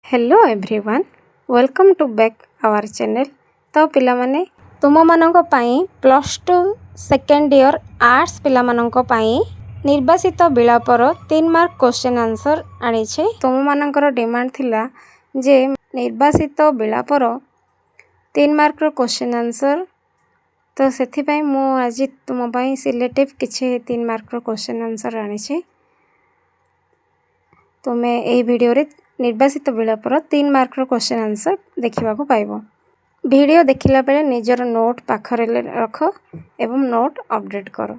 Hello everyone welcome to back our channel. तो पिला माने तुम मानंको पाई plus two second year arts पिला मानंको पाई निर्वासित बिलापर 3 मार्क क्वेश्चन आंसर आनी छे। तुम मानंकर डिमांड थिला जे निर्वासित बिलापर 3 मार्क रो क्वेश्चन आंसर, तो सेथि पई मु आज तुम पाई सिलेक्टिव किछि 3 मार्क रो क्वेश्चन आंसर आनी छे। तुमे एही वीडियो रे निर्वासित बिलापर 3 मार्क रो क्वेश्चन आंसर देखिबा को पाइबो। वीडियो देखिला बेले निजर नोट पाखरे रख एवं नोट अपडेट करो।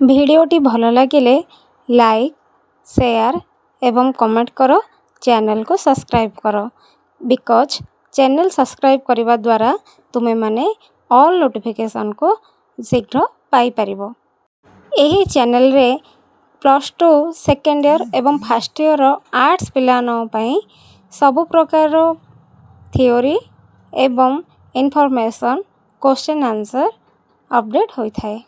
भिडियोटी भल लगिले लाइक शेयर एवं कमेंट करो चैनल को सब्सक्राइब करो बिकॉज चैनल सब्सक्राइब करने द्वारा तुम्हें माने ऑल नोटिफिकेशन को शीघ्र पाई परिबो। एही चैनल रे +2 सेकेंड ईयर एवं फर्स्ट ईयर आर्ट्स पिलानो पई सब प्रकार थ्योरी एवं इनफॉरमेशन क्वेश्चन आंसर अपडेट होई थाए।